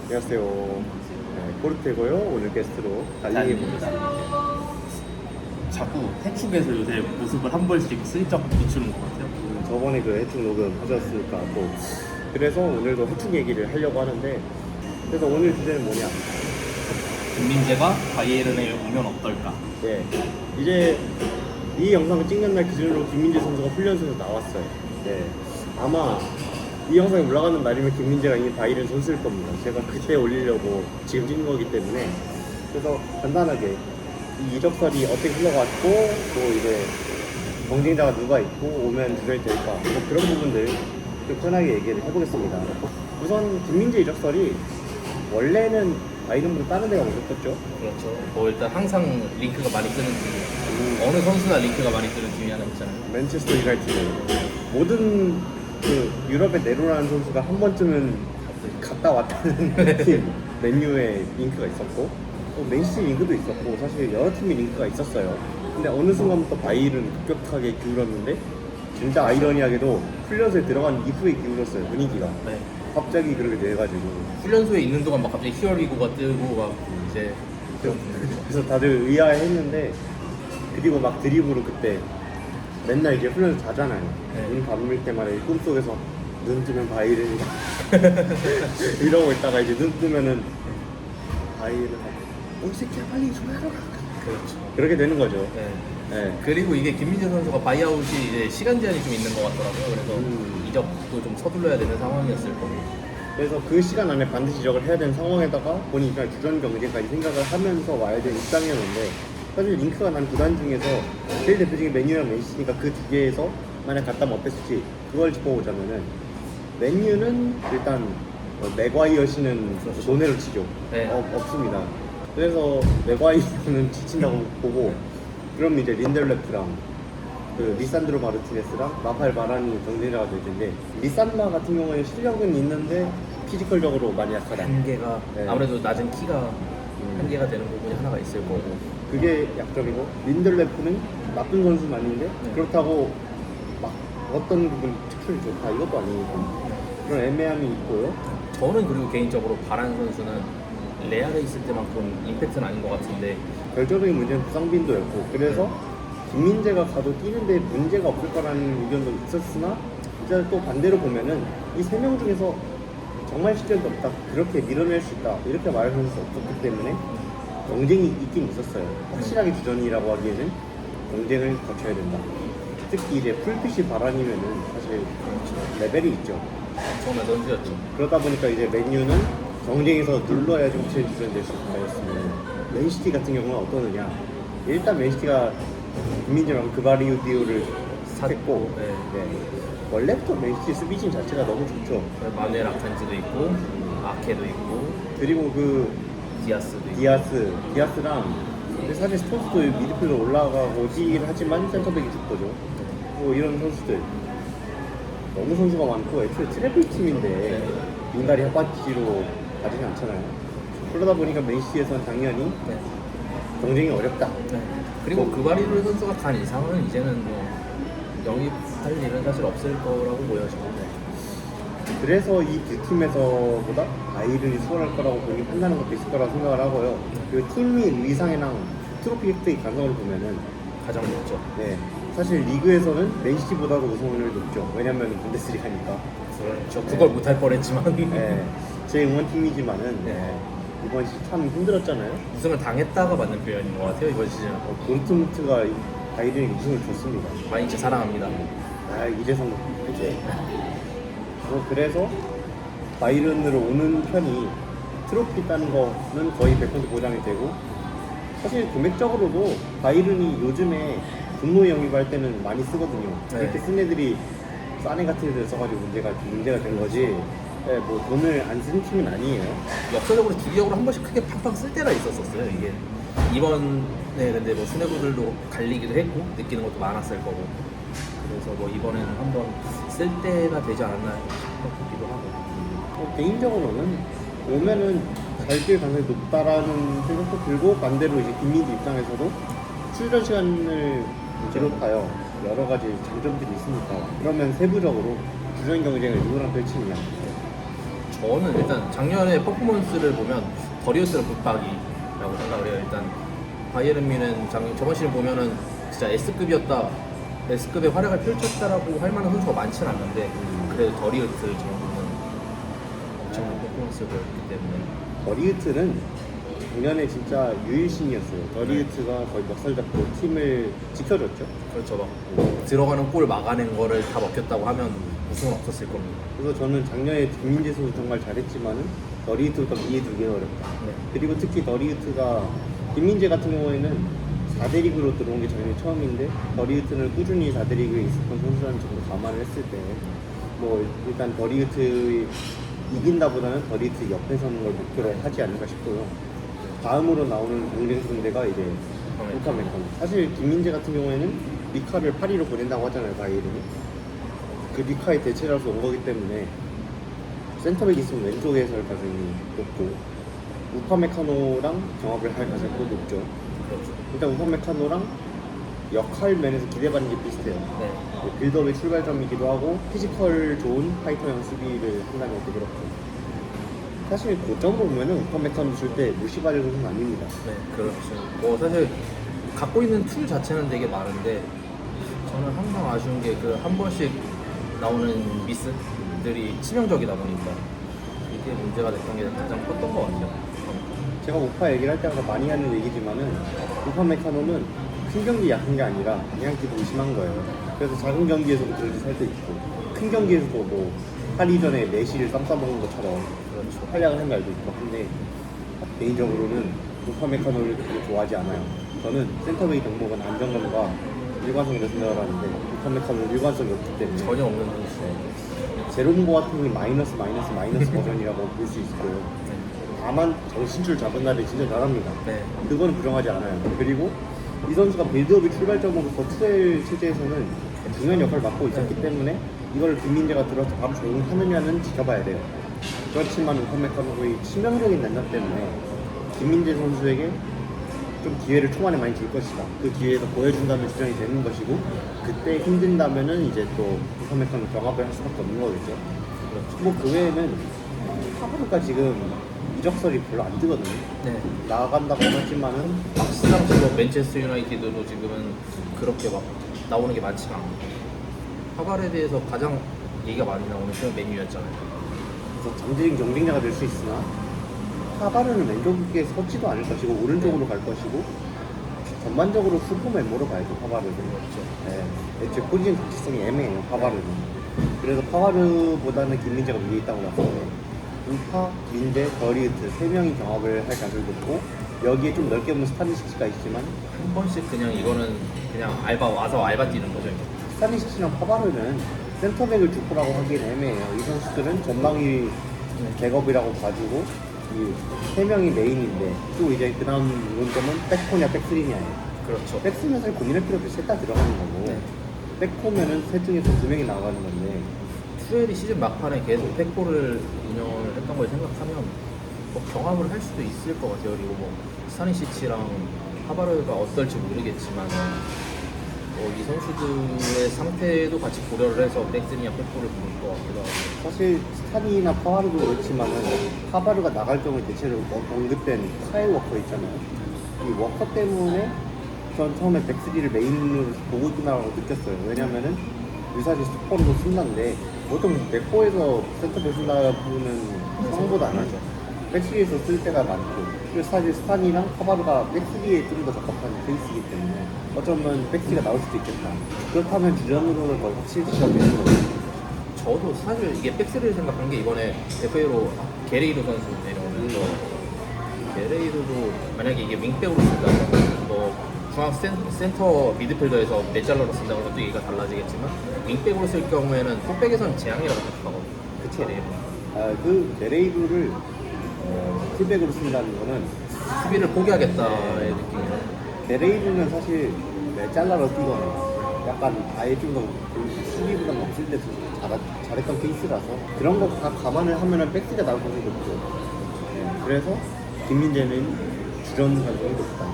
안녕하세요. 네, 포르테고요. 오늘 게스트로 달링입니다. 자꾸 해축에서 요새 모습을 한 번씩 슬쩍 비추는 것 같아요. 저번에 그 해축 녹음 하셨으니까 또 그래서 오늘도 해축 얘기를 하려고 하는데, 그래서 오늘 주제는 뭐냐? 김민재가 바이에른에 오면 어떨까? 네, 이제 이 영상을 찍는 날 기준으로 김민재 선수가 훈련소에서 나왔어요. 네, 아마 이 영상이 올라가는 날이면 김민재가 이미 바이에른 선수일 겁니다. 제가 그때 올리려고 지금 찍는 거기 때문에. 그래서 간단하게 이 이적설이 어떻게 흘러갔고, 또 이제 경쟁자가 누가 있고 오면 누가 될까, 뭐 그런 부분들 좀 편하게 얘기를 해보겠습니다. 우선 김민재 이적설이 원래는 바이에른보다 다른 데가 먼저 떴죠. 그렇죠. 뭐 일단 항상 링크가 많이 뜨는 팀. 어느 선수나 링크가 많이 뜨는 팀이 하나 있잖아요. 맨체스터 유나이티드. 모든 그 유럽의 네로라는 선수가 한 번쯤은 갔다 왔다는 팀 맨유에 링크가 있었고, 또 맨시티 링크도 있었고, 사실 여러 팀이 링크가 있었어요. 근데 어느 순간부터 바이에른 급격하게 기울었는데, 진짜 아이러니하게도 훈련소에 들어간 이후에 기울었어요, 분위기가. 네. 갑자기 그렇게 돼가지고. 훈련소에 있는 동안 막 갑자기 히어리고가 뜨고 막 이제 그런 그래서 다들 의아해했는데, 그리고 막 드립으로 그때 맨날 이제 훈련소 자잖아요. 네. 눈 감을 때마다 꿈속에서 눈 뜨면 바이에른이다 이러고 있다가 이제 눈 뜨면은 바이에른, 이 새끼야 빨리 좋아하라, 그렇죠. 그렇게 되는 거죠. 네. 네. 그리고 이게 김민재 선수가 바이아웃이 이제 시간 제한이 좀 있는 것 같더라고요. 그래서 이적도 좀 서둘러야 되는 상황이었을 거고. 그래서 그 시간 안에 반드시 이적을 해야 되는 상황에다가 본인이 주전 경쟁까지 생각을 하면서 와야 되는 입장이었는데, 사실 링크가 난 구단 중에서 제일 대표적인 맨유랑 맨시티니까 그 두 개에서 만약 갔다면 어땠을지 그걸 짚어보자면은, 맨유는 일단 맥과이어 씨는 논외로 치죠. 네. 없습니다. 그래서 맥과이어는 지친다고 보고, 그럼 이제 린델레프랑 그 리산드로 마르티네스랑 라파엘 바란이 경쟁자가 될 텐데, 리산마 같은 경우에는 실력은 있는데 피지컬적으로 많이 약하다. 한계가 네. 아무래도 낮은 키가 한계가 되는 부분이 하나가 있을 거고. 그게 약점이고, 린델레프는 나쁜 선수는 아닌데 그렇다고 막 어떤 부분 특출이 좋다 이것도 아니고, 그런 애매함이 있고요. 저는 그리고 개인적으로 바란 선수는 레알에 있을 때만큼 임팩트는 아닌 것 같은데. 결정적인 문제는 부상빈도였고, 그래서 김민재가 가도 뛰는데 문제가 없을 거라는 의견도 있었으나, 이제 또 반대로 보면은 이 세 명 중에서 정말 실력이 없다, 그렇게 밀어낼 수 있다 이렇게 말할 선수 없었기 때문에 경쟁이 있긴 있었어요. 확실하게 주전이라고 하기에는 경쟁을 거쳐야 된다. 특히 이제 풀핏이 바란이면은 사실 레벨이 있죠. 정말 선수였죠. 그러다 보니까 이제 맨유는 경쟁에서 눌러야지 확실히 주전될 수 있다였으면, 맨시티 같은 경우는 어떠느냐? 일단 맨시티가 김민재랑 그바리우디오를 샀고, 네. 네. 원래부터 맨시티 수비진 자체가 너무 좋죠. 마넬 아칸지도 있고 아케도 있고 그리고 그 디아스도 있고. 디아스랑, 근데 사실 스톤스도 미드필더 올라가고 뛰긴 하지만 센터백이 죽거죠. 뭐 이런 선수들 너무 선수가 많고, 애초에 트래블 팀인데 윙다리 핫바지로 가지는 않잖아요. 그러다 보니까 맨시티에서는 당연히 네. 경쟁이 어렵다. 네. 그리고 그바리로 선수가 간 이상은 이제는 뭐 영입할 일은 사실 없을 거라고 보여지고. 그래서 이 두 팀에서보다 바이에른이 수월할 거라고 본인이 판단하는 것도 있을 거라고 생각을 하고요. 그 팀의 위상이랑 트로피 획득의 가능성을 보면은, 가장 높죠. 네, 사실 리그에서는 맨시티보다도 우승률이 높죠. 왜냐면 분데스리가니까. 그렇죠. 그걸 못할 뻔했지만 네, 제 응원팀이지만은 네. 이번 시즌 참 힘들었잖아요. 우승을 당했다가 맞는 표현인 것 같아요 이번 시즌. 도르트문트가 바이에른이 우승을 줬습니다. 많이 사랑합니다. 아, 이재성 이제. 그래서 바이에른으로 오는 편이 트로피 따는 거는 거의 100% 보장이 되고, 사실 금액적으로도 바이에른이 요즘에 분노 영입할 때는 많이 쓰거든요. 네. 그렇게 쓴 애들이 싼 애 같은 애들 써가지고 문제가 된 거지. 네, 뭐 돈을 안 쓰는 팀은 아니에요. 역사적으로 주기적으로 한 번씩 크게 팡팡 쓸 때가 있었어요. 이게 이번에 근데 뭐 수뇌부들도 갈리기도 했고 느끼는 것도 많았을 거고, 그래서 뭐 이번에는 한번 쓸 때가 되지 않았나 싶기도 하고. 개인적으로는 오면은 잘 뛸 가능성이 높다라는 생각도 들고, 반대로 이제 김민재 입장에서도 출전 시간을 제로타요. 여러 가지 장점들이 있으니까. 그러면 세부적으로 주전 경쟁을 누구랑 펼치느냐. 저는 일단 작년에 퍼포먼스를 보면 더리우스를 붙박이라고 생각을 해요. 일단 바이에른 뮌헨은 저번 시즌 보면은 진짜 S급의 활약을 펼쳤다라고 할 만한 선수가 많지는 않는데 그래도 더리우스 정도는 엄청난 퍼포먼스를 보였기 때문에 더리우트는 작년에 진짜 유일신이었어요. 더리우트가 거의 멱살 잡고 팀을 지켜줬죠. 그렇죠. 막 들어가는 골 막아낸 거를 다 먹혔다고 하면 우승은 없었을 겁니다. 그래서 저는 작년에 김민재 선수 정말 잘했지만은 더리우트가 위에 두기는 어렵다. 네. 그리고 특히 더리우트가 김민재 같은 경우에는 4대 리그로 들어온 게 작년이 처음인데 더리우트는 꾸준히 4대 리그에 있었던 선수라는 점을 감안을 했을 때 뭐 일단 더리우트 이긴다보다는 더리우트 옆에 서는 걸 목표로 하지 않을까 싶고요. 다음으로 나오는 경쟁 상대가 이제 우파메카노. 사실 김민재 같은 경우에는 리카를 파리로 보낸다고 하잖아요, 바이에른이. 그 리카의 대체라서 온 거기 때문에 센터백 있으면 왼쪽에서 할 가능성이 높고 우파메카노랑 경합을 할 가능성도 높죠. 그렇죠. 일단 우파메카노랑 역할 면에서 기대받는 게 비슷해요. 네. 빌드업의 출발점이기도 하고 피지컬 좋은 파이터형 수비를 한다면 또 그렇고 사실 고점으로 보면은 우파메카노 줄 때 무시받을 선수는 아닙니다. 네, 그렇죠. 뭐 사실 갖고 있는 툴 자체는 되게 많은데 저는 항상 아쉬운 게 그 한 번씩 나오는 미스들이 치명적이다 보니까 이게 문제가 됐던 게 가장 컸던 것 같아요. 제가 우파 얘기를 할 때마다 많이 하는 얘기지만은 우파메카노는 큰 경기 약한 게 아니라 그냥 기도 의심한 거예요. 그래서 작은 경기에서도 그런 짓 할 때 있고 큰 경기에서도 뭐 하리 전에 내시를 쌈 싸먹은 것처럼 그렇죠. 활약을 한 날도 있고 한데 개인적으로는 우파메카노를 그렇게 좋아하지 않아요. 저는 센터베이 덕목은 안정감과 일관성이라고 생각을 하는데 우파메카노는 일관성이 없기 때문에 전혀 없는 선수예요. 제롬고 같은 경우는 마이너스 버전이라고 볼 수 있고요. 다만 정신줄 잡은 날에 진짜 잘합니다. 네. 그거는 부정하지 않아요. 그리고 이 선수가 빌드업이 출발점으로서 투엘 체제에서는 중요한 역할을 맡고 있었기 때문에 이걸 김민재가 들어서 바로 적용하느냐는 지켜봐야 돼요. 그렇지만 우파메카노의 치명적인 난점 때문에 김민재 선수에게 좀 기회를 초반에 많이 줄 것이다. 그 기회에서 보여준다면 주장이 되는 것이고 그때 힘든다면은 이제 또 우파메카노 경합을 할 수밖에 없는 거겠죠. 뭐 그 외에는 파브르가 지금 이적설이 별로 안 뜨거든요. 네. 나간다고 하지만은 막상 뭐 맨체스터 유나이티드도 지금은 그렇게 막 나오는 게 많지가 않고 파발에 대해서 가장 얘기가 많이 나오는 팀은 맨유였잖아요. 그래서 잠재적인 경쟁자가 될 수 있으나 파바르는 왼쪽에 서지도 않을 것이고 오른쪽으로 갈 것이고 전반적으로 슈퍼 멤버로 가야죠 파바르는. 네. 애초에 포지션 정체성이 애매해요 파바르는. 그래서 파바르보다는 김민재가 위에 있다고 봤을 때 우파, 민재, 더리우트 3명이 경합을 할 가능성이 높고 여기에 좀 넓게 보면 스타니시치가 있지만 한 번씩 그냥 이거는 그냥 와서 알바 뛰는 거죠. 스타니시치랑 파바르는 센터백을 주포라고 하기엔 애매해요. 이 선수들은 전방위 백업이라고 봐주고 이 3명이 메인인데 또 이제 그 다음 논점은 백포냐 백스리냐예요. 그렇죠. 백스리는 사실 고민할 필요 없이 셋 다 들어가는 거고 네. 백포면은 셋 중에서 2명이 나가는 건데 투엘이 시즌 막판에 계속 팩볼을 운영을 했던 걸 생각하면 뭐 경합을 할 수도 있을 것 같아요. 그리고 뭐 스타니시치랑 하바르가 어떨지 모르겠지만 뭐 이 선수들의 상태도 같이 고려를 해서 백스리냐 팩볼을 부를 것 같기도 하고. 사실 스타니나 파바르도 그렇지만은 파바르가 나갈 경우에 대체로 언급된 카일 워커 있잖아요. 이 워커 때문에 전 처음에 백스리를 메인으로 보고 있구나라고 느꼈어요. 왜냐면은 유사시 스포로도 쓴다는데 보통 백포에서 센터를 쓴다고는 상보다 안 하죠. 백스리에서 쓸 때가 많고 그래서 사실 스타니랑 파바르가 백스리에 좀 더 적합한 케이스이기 때문에 어쩌면 백스리가 나올 수도 있겠다. 그렇다면 주전으로는 거의 확실시가 되는 거죠. 저도 사실 이게 백스리를 생각한 게 이번에 FA로 게레이로 선수 내려오면서 게레이로도 만약에 이게 윙백으로 쓴다면 뭐 중앙 센터 미드필더에서 넷잘러로 쓴다고 하면 또 얘기가 달라지겠지만 윙백으로 쓸 경우에는 폭백에서는 재앙이라고 생각하거든요. 그쵸. 게레이로. 그 베레이루를 풀백으로 쓴다는 거는 수비를 포기하겠다의 느낌이에요. 베레이루는 사실 잘라러 뛰거나 약간 아예 좀 더 수비보다 없을 때 잘했던 케이스라서 그런 거 다 감안을 하면은 백스가 나올 가능성이 높죠. 네, 그래서 김민재는 주전 가능성이 높다.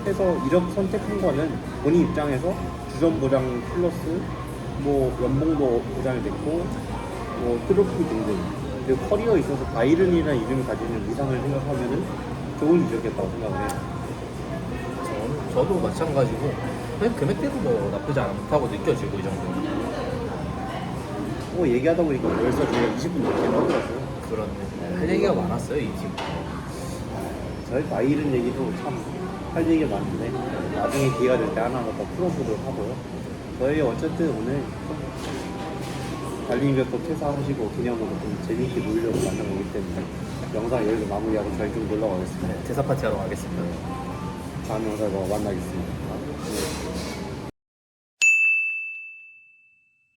그래서 이렇게 선택한 거는 본인 입장에서 주전 보장 플러스 뭐 연봉도 보장이 됐고 뭐 트로피 등등. 그리고 커리어에 있어서 바이른이라는 이름을 가지는 이상을 생각하면은 좋은 이적이었다고 생각을 해요. 저도 마찬가지고 그냥 금액대도 뭐 나쁘지 않다고 느껴지고 이 정도. 뭐 얘기하다 보니까 벌써 저희가 20분 넘게 하더라고요. 그렇네. 할 얘기가 많았어요 이 팀. 저희 바이른 얘기도 참 할 얘기가 많은데 나중에 기회가 될 때 하나하나 더 풀어보도록 하고요. 저희 어쨌든 오늘 달리기가 또 퇴사하시고 기념으로 좀 재미있게 놀려고 만난 거기 때문에 영상 여기서 마무리하고 저희 좀 놀러 가겠습니다. 대사 파티 하러 가겠습니다. 다음 영상에서 만나겠습니다.